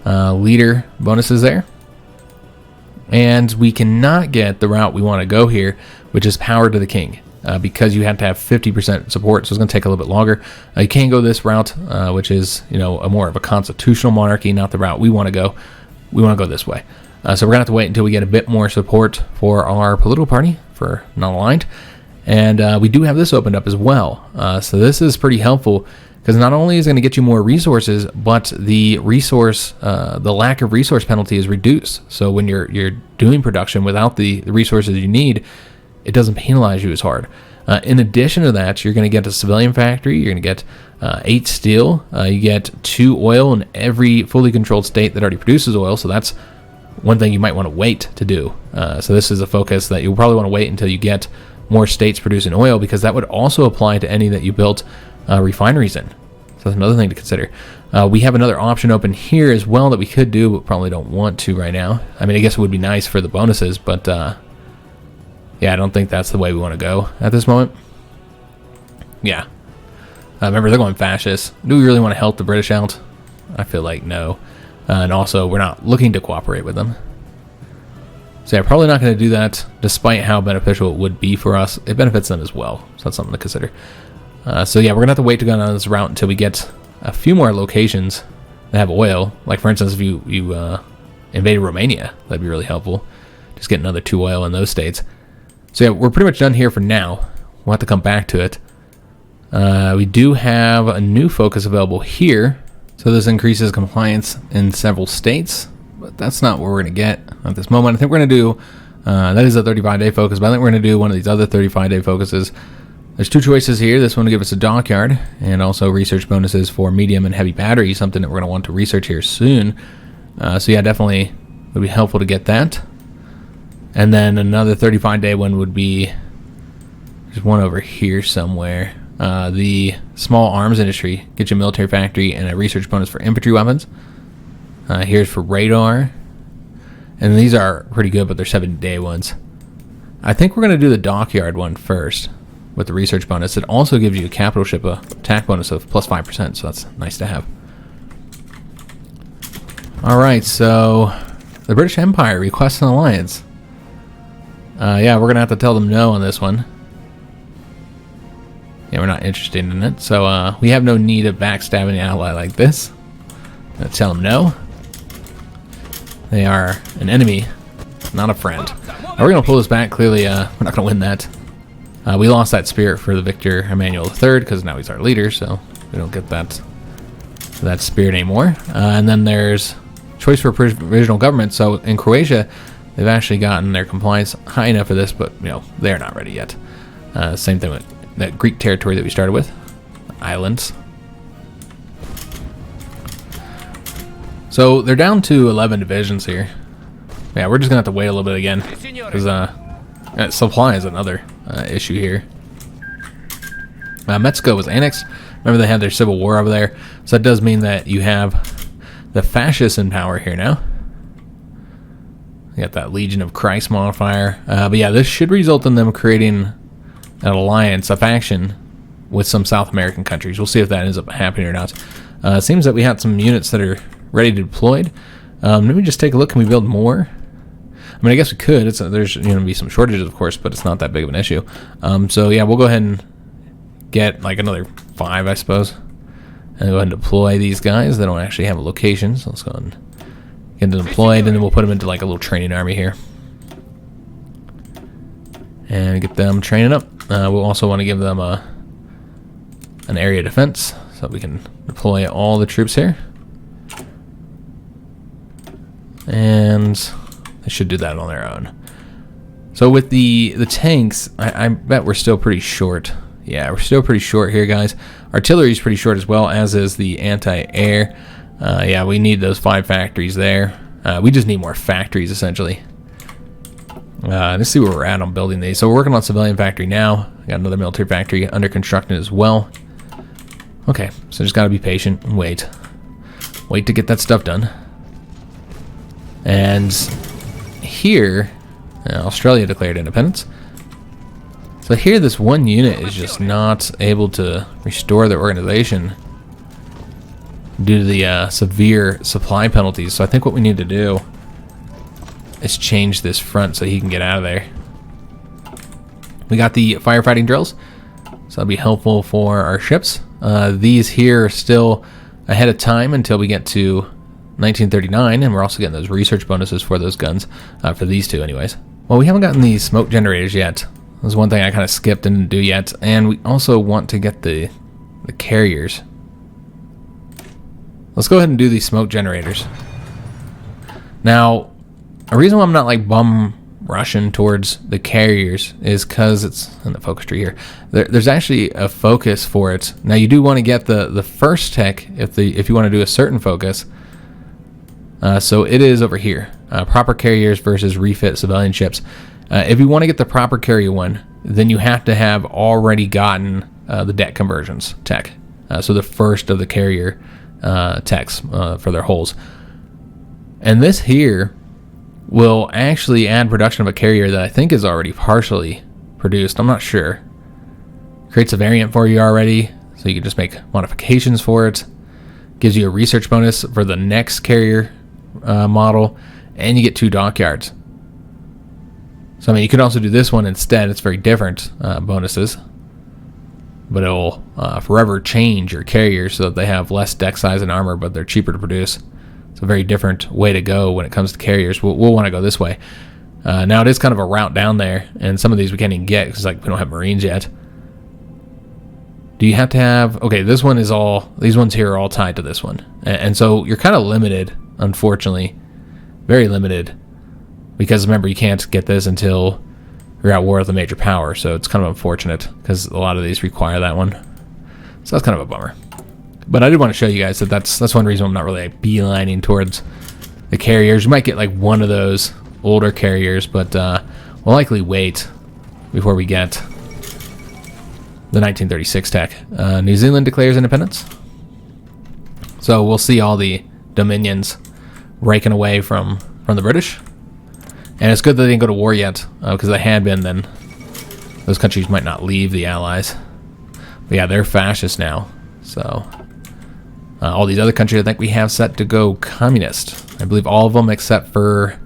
leader bonuses there. And we cannot get the route we want to go here, which is power to the king, because you have to have 50% support, so it's going to take a little bit longer. You can go this route, which is a more of a constitutional monarchy, not the route we want to go. We want to go this way. So we're going to have to wait until we get a bit more support for our political party, for non-aligned. And we do have this opened up as well. So this is pretty helpful, because not only is it going to get you more resources, but the lack of resource penalty is reduced. So when you're doing production without the resources you need, it doesn't penalize you as hard. In addition to that, you're going to get a civilian factory. You're going to get 8 steel. You get 2 oil in every fully controlled state that already produces oil. So that's one thing you might want to wait to do. So this is a focus that you'll probably want to wait until you get more states producing oil, because that would also apply to any that you built refineries in. So that's another thing to consider. We have another option open here as well that we could do, but probably don't want to right now. I mean, I guess it would be nice for the bonuses, but yeah, I don't think that's the way we want to go at this moment. Yeah. Remember, they're going fascist. Do we really want to help the British out? I feel like no. And also, we're not looking to cooperate with them. So yeah, probably not going to do that, despite how beneficial it would be for us. It benefits them as well, so that's something to consider. So yeah, we're going to have to wait to go down this route until we get a few more locations that have oil. Like, for instance, if you invaded Romania, that'd be really helpful. Just get another 2 oil in those states. So yeah, we're pretty much done here for now. We'll have to come back to it. We do have a new focus available here. So this increases compliance in several states, but that's not what we're going to get at this moment. I think we're going to do, that is a 35-day focus, but I think we're going to do one of these other 35-day focuses. There's 2 choices here. This one will give us a dockyard, and also research bonuses for medium and heavy battery, something that we're going to want to research here soon. So yeah, definitely would be helpful to get that. And then another 35-day one would be, there's one over here somewhere. The small arms industry, get you a military factory and a research bonus for infantry weapons. Here's for radar. And these are pretty good, but they're 7-day ones. I think we're going to do the dockyard one first with the research bonus. It also gives you a capital ship attack bonus of plus 5%, so that's nice to have. Alright, so the British Empire requests an alliance. Yeah, we're going to have to tell them no on this one. Yeah, we're not interested in it. So we have no need of backstabbing an ally like this. Let's tell them no. They are an enemy, not a friend. We're going to pull this back. Clearly, we're not going to win that. We lost that spirit for the Victor Emmanuel III because now he's our leader, so we don't get that spirit anymore. And then there's choice for provisional government. So in Croatia, they've actually gotten their compliance high enough for this, but you know they're not ready yet. Same thing with that Greek territory that we started with, islands. So they're down to 11 divisions here. Yeah, we're just gonna have to wait a little bit again because supply is another issue here. Mexico was annexed. Remember they had their civil war over there, so that does mean that you have the fascists in power here now. You got that Legion of Christ modifier, but yeah, this should result in them creating an alliance, a faction with some South American countries. We'll see if that ends up happening or not. It seems that we have some units that are ready to deploy. Let me just take a look. Can we build more? I mean, I guess we could. There's going to be some shortages, of course, but it's not that big of an issue. So yeah, we'll go ahead and get like another 5, I suppose, and go ahead and deploy these guys. They don't actually have a location, so let's go ahead and get them deployed, and then we'll put them into like a little training army here, and get them training up. We'll also want to give them an area defense, so we can deploy all the troops here. And they should do that on their own. So with the tanks, I bet we're still pretty short. Yeah, we're still pretty short here, guys. Artillery is pretty short as well, as is the anti-air. Yeah, we need those 5 factories there. We just need more factories, essentially. Let's see where we're at on building these. So we're working on civilian factory now. Got another military factory under construction as well. Okay, so just got to be patient and wait. Wait to get that stuff done. And here, Australia declared independence. So here, this one unit is just not able to restore their organization due to the severe supply penalties. So I think what we need to do is change this front so he can get out of there. We got the firefighting drills, so that'll be helpful for our ships. These here are still ahead of time until we get to 1939, and we're also getting those research bonuses for those guns, for these two anyways. Well, we haven't gotten these smoke generators yet. That's one thing I kind of skipped and didn't do yet. And we also want to get the carriers. Let's go ahead and do these smoke generators. Now, a reason why I'm not like bum rushing towards the carriers is because it's in the focus tree here. There's actually a focus for it. Now, you do want to get the first tech if you want to do a certain focus. So it is over here. Proper carriers versus refit civilian ships. If you want to get the proper carrier one, then you have to have already gotten the deck conversions tech. So the first of the carrier techs for their hulls. And this here will actually add production of a carrier that I think is already partially produced. I'm not sure. Creates a variant for you already, so you can just make modifications for it. Gives you a research bonus for the next carrier model, and you get 2 dockyards. So I mean, you could also do this one instead. It's very different bonuses, but it will forever change your carriers so that they have less deck size and armor, but they're cheaper to produce. It's a very different way to go when it comes to carriers. We'll want to go this way. Now it is kind of a route down there, and some of these we can't even get because like we don't have Marines yet. Do you have to have? Okay, this one is all. These ones here are all tied to this one, and so you're kind of limited, unfortunately, very limited, because remember you can't get this until you're at war with a major power. So it's kind of unfortunate because a lot of these require that one. So that's kind of a bummer. But I did want to show you guys that that's one reason I'm not really like beelining towards the carriers. You might get like one of those older carriers, but we'll likely wait before we get the 1936 tech. New Zealand declares independence. So we'll see all the dominions raking away from the British. And it's good that they didn't go to war yet, because they had been, then those countries might not leave the Allies. But yeah, they're fascist now. So all these other countries I think we have set to go communist. I believe all of them except for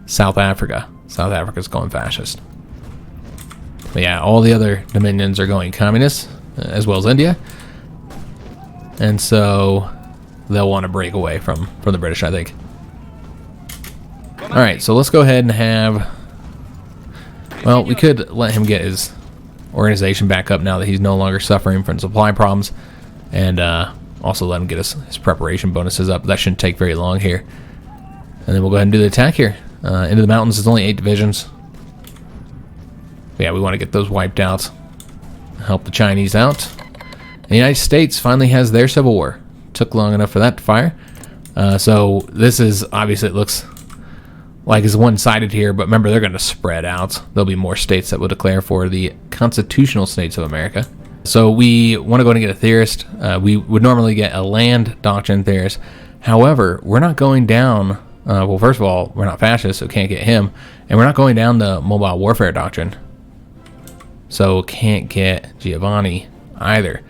South Africa. South Africa's going fascist. But yeah, all the other dominions are going communist, as well as India. And so they'll want to break away from the British, I think. Alright, so let's go ahead and have... Well, we could let him get his organization back up now that he's no longer suffering from supply problems. And also let him get his preparation bonuses up. That shouldn't take very long here. And then we'll go ahead and do the attack here. Into the mountains, it's only 8 divisions. But yeah, we want to get those wiped out. Help the Chinese out. The United States finally has their civil war. Took long enough for that to fire. So this is, obviously it looks like it's one-sided here, but remember they're going to spread out. There'll be more states that will declare for the constitutional states of America. So we want to go and get a theorist. We would normally get a land doctrine theorist. However, we're not going down, well, first of all, we're not fascist, so can't get him. And we're not going down the mobile warfare doctrine. So can't get Giovanni either.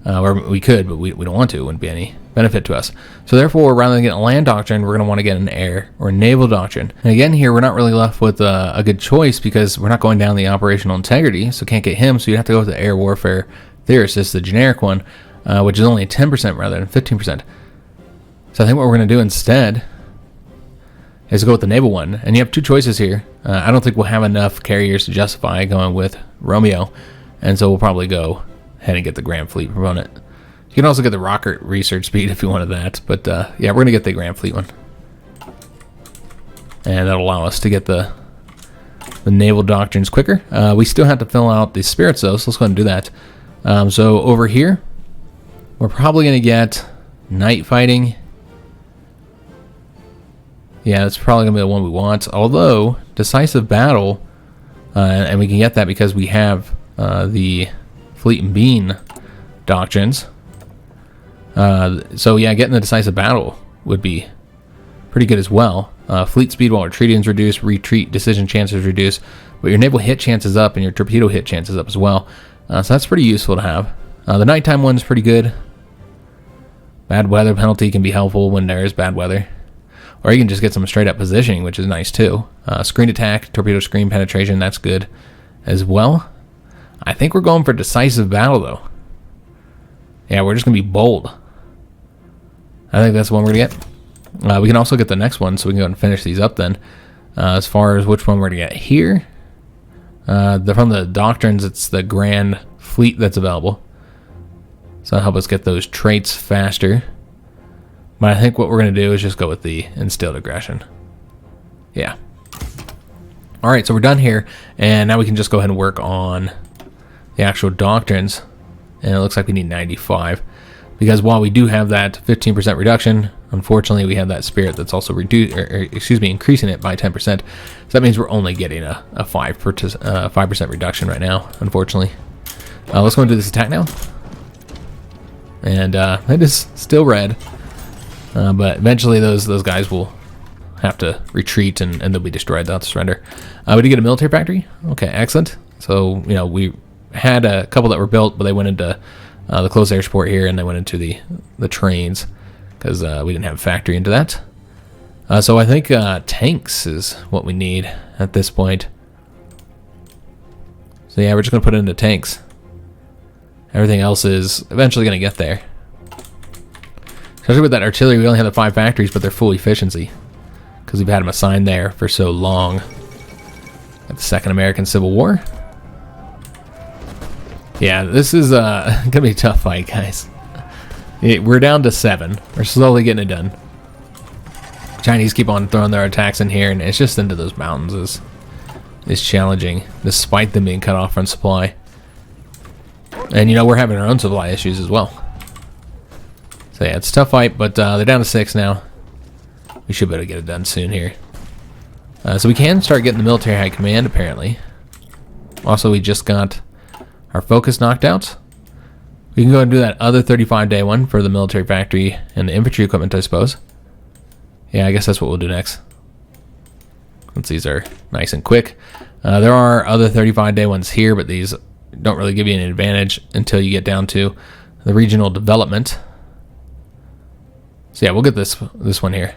Or we could, but we don't want to. It wouldn't be any benefit to us. So therefore, rather than getting a land doctrine, we're going to want to get an air or naval doctrine. And again, here, we're not really left with a good choice because we're not going down the operational integrity, so can't get him. So you'd have to go with the air warfare theorist. This is the generic one, which is only 10% rather than 15%. So I think what we're going to do instead is go with the naval one. And you have 2 choices here. I don't think we'll have enough carriers to justify going with Romeo. And so we'll probably go ahead and get the Grand Fleet proponent. You can also get the rocket research speed if you wanted that. But yeah, we're going to get the Grand Fleet one. And that'll allow us to get the naval doctrines quicker. We still have to fill out the spirits though, so let's go ahead and do that. So over here, we're probably going to get night fighting. Yeah, that's probably going to be the one we want. Although, decisive battle, and we can get that because we have the Fleet and Bean doctrines. So yeah, getting the decisive battle would be pretty good as well. Fleet speed while retreating is reduced, retreat decision chances reduced, but your naval hit chances up and your torpedo hit chances up as well. So that's pretty useful to have. The nighttime one's pretty good. Bad weather penalty can be helpful when there is bad weather. Or you can just get some straight up positioning, which is nice too. Screen attack, torpedo screen penetration, that's good as well. I think we're going for decisive battle though. Yeah, we're just going to be bold. I think that's the one we're going to get. We can also get the next one, so we can go and finish these up then. As far as which one we're going to get here. From the doctrines, it's the Grand Fleet that's available. So that'll help us get those traits faster. But I think what we're going to do is just go with the instilled aggression. Yeah. Alright, so we're done here. And now we can just go ahead and work on the actual doctrines. And it looks like we need 95. Because while we do have that 15% reduction, unfortunately we have that spirit that's also increasing it by 10%. So that means we're only getting a 5% reduction right now, unfortunately. Let's go and do this attack now. And it is still red. But eventually those guys will have to retreat and they'll be destroyed. They'll have to surrender. We did get a military factory. Okay, excellent. So, you know, we had a couple that were built, but they went into the closed air support here and they went into the trains because we didn't have a factory into that. So I think tanks is what we need at this point. So yeah, we're just going to put it into tanks. Everything else is eventually going to get there. Especially with that artillery, we only have the 5 factories, but they're full efficiency. Because we've had them assigned there for so long. At the Second American Civil War. Yeah, this is going to be a tough fight, guys. We're down to 7. We're slowly getting it done. Chinese keep on throwing their attacks in here, and it's just into those mountains is challenging, despite them being cut off from supply. And, you know, we're having our own supply issues as well. So yeah, it's a tough fight, but they're down to 6 now. We should be able to get it done soon here. So we can start getting the military high command, apparently. Also, we just got our focus knocked out. We can go and do that other 35-day one for the military factory and the infantry equipment, I suppose. Yeah, I guess that's what we'll do next. since these are nice and quick. There are other 35-day ones here, but these don't really give you an advantage until you get down to the regional development. So yeah, we'll get this one here.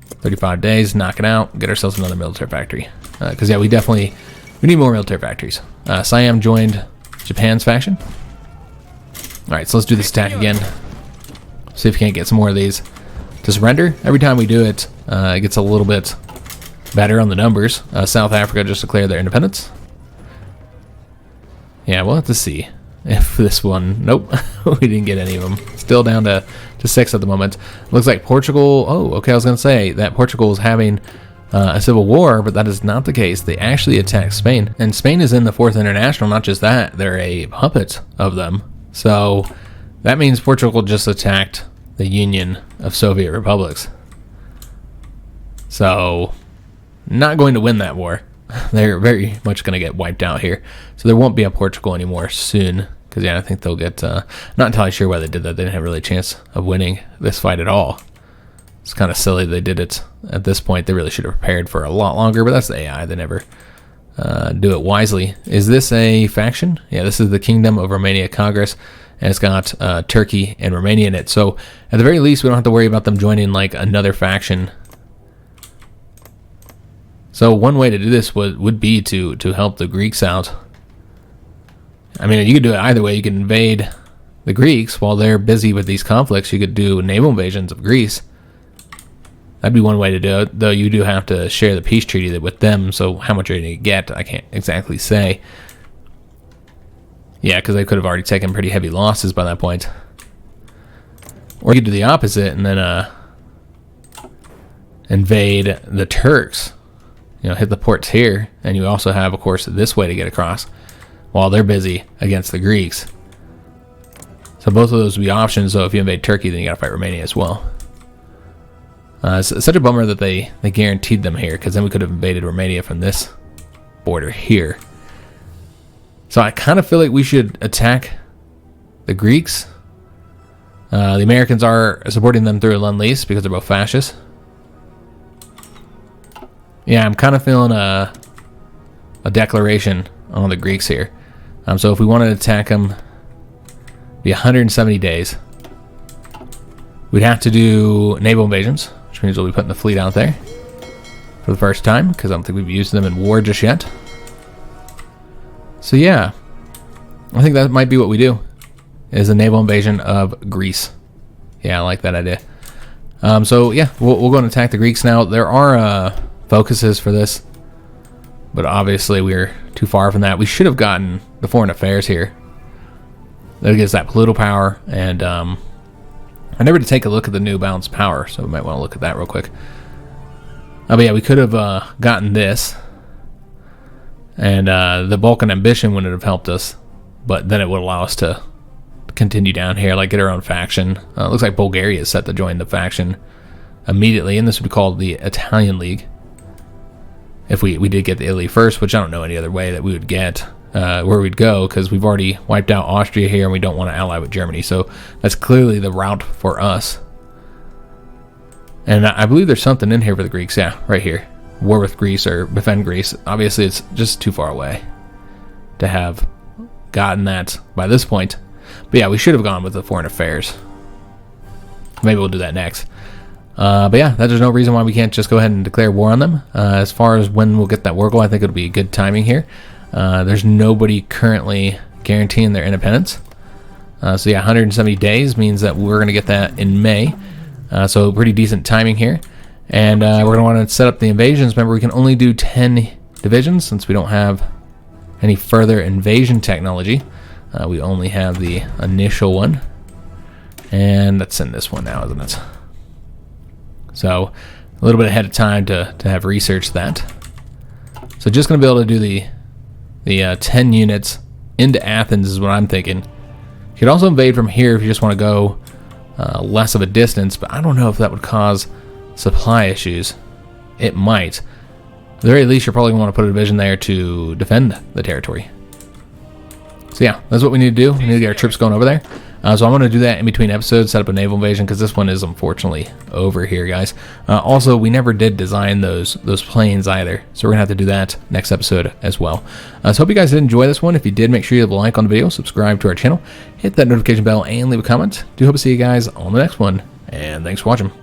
35 days, knock it out, get ourselves another military factory. Because yeah, we need more military factories. Siam joined Japan's faction. All right, so let's do this attack again. See if we can't get some more of these to surrender. Every time we do it, it gets a little bit better on the numbers. South Africa just declared their independence. Yeah, we'll have to see if this one... Nope, we didn't get any of them. Still down to 6 at the moment. Looks like Portugal... Oh, okay, I was going to say that Portugal is having a civil war, but that is not the case. They actually attacked Spain. And Spain is in the 4th International. Not just that, they're a puppet of them. So that means Portugal just attacked the Union of Soviet Republics. So, not going to win that war. They're very much going to get wiped out here. So there won't be a Portugal anymore soon. Because, yeah, I think they'll get... not entirely sure why they did that. They didn't have really a chance of winning this fight at all. It's kind of silly they did it at this point. They really should have prepared for a lot longer. But that's the AI. They never do it wisely. Is this a faction? Yeah, this is the Kingdom of Romania Congress. And it's got Turkey and Romania in it. So, at the very least, we don't have to worry about them joining, like, another faction. So, one way to do this would be to help the Greeks out. I mean, you could do it either way. You could invade the Greeks while they're busy with these conflicts. You could do naval invasions of Greece. That'd be one way to do it, though you do have to share the peace treaty with them, so how much you're going to get, I can't exactly say. Yeah, because they could have already taken pretty heavy losses by that point. Or you could do the opposite and then invade the Turks. You know, hit the ports here, and you also have, of course, this way to get across while they're busy against the Greeks. So both of those would be options, so if you invade Turkey, then you got to fight Romania as well. It's such a bummer that they guaranteed them here, because then we could have invaded Romania from this border here. So I kind of feel like we should attack the Greeks. The Americans are supporting them through a Lend-Lease because they're both fascists. Yeah, I'm kind of feeling a declaration on the Greeks here. So if we wanted to attack them, it'd be 170 days. We'd have to do naval invasions, which means we'll be putting the fleet out there for the first time, because I don't think we've used them in war just yet. So yeah, I think that might be what we do, is a naval invasion of Greece. Yeah, I like that idea. So yeah, we'll go and attack the Greeks now. There are focuses for this, but obviously we're too far from that. We should have gotten the foreign affairs here. That gives that political power, and I never did take a look at the new balanced power, so we might want to look at that real quick. But yeah, we could have gotten this. And the Balkan ambition wouldn't have helped us, but then it would allow us to continue down here, like get our own faction. It looks like Bulgaria is set to join the faction immediately, and this would be called the Italian League. If we did get the Italy first, which I don't know any other way that we would get where we'd go, because we've already wiped out Austria here, and we don't want to ally with Germany. So that's clearly the route for us. And I believe there's something in here for the Greeks. Yeah, right here. War with Greece or defend Greece. Obviously, it's just too far away to have gotten that by this point. But yeah, we should have gone with the foreign affairs. Maybe we'll do that next. But yeah, there's no reason why we can't just go ahead and declare war on them. As far as when we'll get that war goal, I think it'll be good timing here. There's nobody currently guaranteeing their independence. So yeah, 170 days means that we're going to get that in May. So pretty decent timing here. And we're going to want to set up the invasions. Remember, we can only do 10 divisions since we don't have any further invasion technology. We only have the initial one. And let's send this one now, isn't it? So a little bit ahead of time to have researched that. So just going to be able to do the 10 units into Athens is what I'm thinking. You could also invade from here if you just want to go less of a distance, but I don't know if that would cause supply issues. It might. At the very least, you're probably going to want to put a division there to defend the territory. So yeah, that's what we need to do. We need to get our troops going over there. So I'm going to do that in between episodes, set up a naval invasion, because this one is unfortunately over here, guys. Also, we never did design those planes either, so we're going to have to do that next episode as well. So hope you guys did enjoy this one. If you did, make sure you leave a like on the video, subscribe to our channel, hit that notification bell, and leave a comment. Do hope to see you guys on the next one, and thanks for watching.